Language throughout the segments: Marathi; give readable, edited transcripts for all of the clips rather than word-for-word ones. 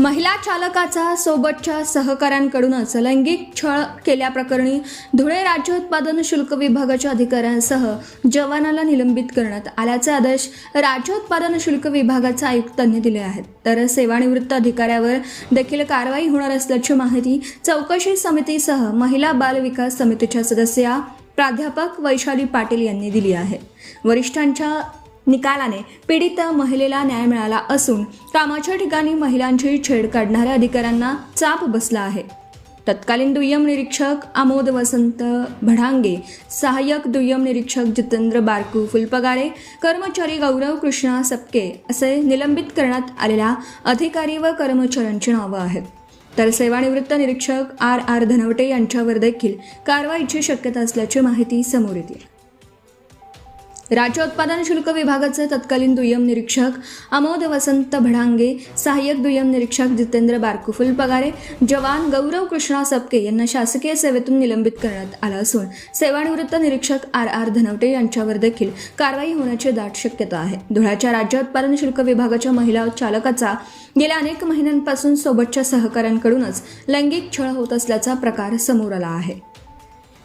महिला चालकाचा सोबतच्या सहकाऱ्यांकडूनच लैंगिक छळ केल्याप्रकरणी धुळे राज्य उत्पादन शुल्क विभागाच्या अधिकाऱ्यांसह जवानाला निलंबित करण्यात आल्याचे आदेश राज्य उत्पादन शुल्क विभागाच्या आयुक्तांनी दिले आहेत. तर सेवानिवृत्त अधिकाऱ्यावर देखील कारवाई होणार असल्याची माहिती चौकशी समितीसह महिला बाल विकास समितीच्या सदस्या प्राध्यापक वैशाली पाटील यांनी दिली आहे. वरिष्ठांच्या निकालाने पीडित महिलेला न्याय मिळाला असून कामाच्या ठिकाणी महिलांची छेड काढणाऱ्या अधिकाऱ्यांना चाप बसला आहे. तत्कालीन दुय्यम निरीक्षक आमोद वसंत भडांगे, सहाय्यक दुय्यम निरीक्षक जितेंद्र बारकू फुलपगारे, कर्मचारी गौरव कृष्णा सपके असे निलंबित करण्यात आलेल्या अधिकारी व कर्मचाऱ्यांची नावं आहेत. तर सेवानिवृत्त निरीक्षक आर धनवटे यांच्यावर देखील कारवाईची शक्यता असल्याची माहिती समोर येते. राज्य उत्पादन शुल्क विभागाचे तत्कालीन दुय्यम निरीक्षक आमोद वसंत भडांगे, सहाय्यक दुय्यम निरीक्षक जितेंद्र बारकू फुलपगारे, जवान गौरव कृष्णा सपके यांना शासकीय सेवेतून निलंबित करण्यात आलं असून सेवानिवृत्त निरीक्षक आर धनवटे यांच्यावर देखील कारवाई होण्याची दाट शक्यता आहे. धुळ्याच्या राज्य उत्पादन शुल्क विभागाच्या महिला चालकाचा गेल्या अनेक महिन्यांपासून सोबतच्या सहकाऱ्यांकडूनच लैंगिक छळ होत असल्याचा प्रकार समोर आला आहे.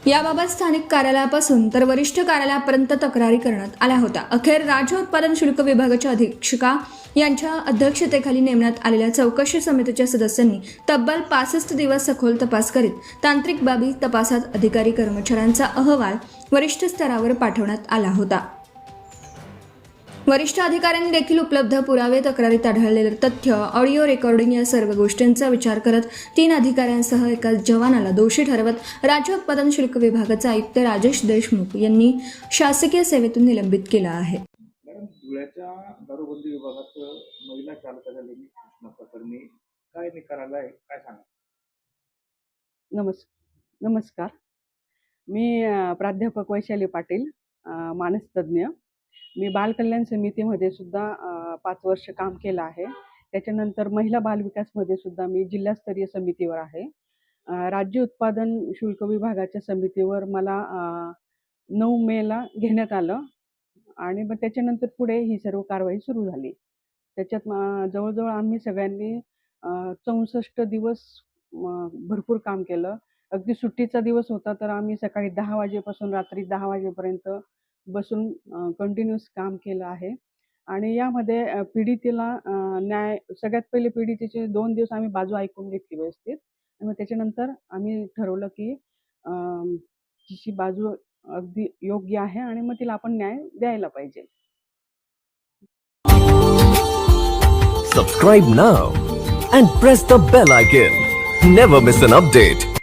याबाबत स्थानिक कार्यालयापासून तर वरिष्ठ कार्यालयापर्यंत तक्रारी करण्यात आल्या होत्या. अखेर राज्य उत्पादन शुल्क विभागाच्या अधीक्षिका यांच्या अध्यक्षतेखाली नेमण्यात आलेल्या चौकशी समितीच्या सदस्यांनी तब्बल 65 दिवस सखोल तपास करीत तांत्रिक बाबी तपासात अधिकारी कर्मचाऱ्यांचा अहवाल वरिष्ठ स्तरावर पाठवण्यात आला होता. वरिष्ठ अधिकाऱ्यांनी देखील उपलब्ध पुरावे, तक्रारीत आढळलेले तथ्य, ऑडिओ रेकॉर्डिंग या सर्व गोष्टींचा विचार करत 3 अधिकाऱ्यांसह एका जवानाला दोषी ठरवत राज्य उत्पादन शुल्क विभागाचे आयुक्त राजेश देशमुख यांनी शासकीय सेवेतून निलंबित केलं आहे. धुळ्याच्या दारूबंदी विभागात महिला चालकाच्या लैंगिक शोषणा प्रकरणी काय निकाल आला आहे, काय सांगा? नमस्कार. मी प्राध्यापक वैशाली पाटील, मानसतज्ञ. मी बालकल्याण समितीमध्ये सुद्धा 5 वर्ष काम केलं आहे. त्याच्यानंतर महिला बाल विकासमध्ये सुद्धा मी जिल्हास्तरीय समितीवर आहे. राज्य उत्पादन शुल्क विभागाच्या समितीवर मला 9 मेला घेण्यात आलं आणि मग त्याच्यानंतर पुढे ही सर्व कारवाई सुरू झाली. त्याच्यात जवळजवळ आम्ही सगळ्यांनी 64 दिवस भरपूर काम केलं. अगदी सुट्टीचा दिवस होता तर आम्ही सकाळी 10 वाजेपासून रात्री 10 वाजेपर्यंत बसून कंटिन्यूस काम केलं आहे. आणि यामध्ये पीडितेला न्याय, सगळ्यात पहिले पीडितेचे 2 दिवस आम्ही बाजू ऐकून घेतली व्यवस्थित आणि मग त्याच्यानंतर आम्ही ठरवलं की तिची बाजू अगदी योग्य आहे आणि मग तिला आपण न्याय द्यायला पाहिजे. Subscribe now and press the bell icon. Never miss an update.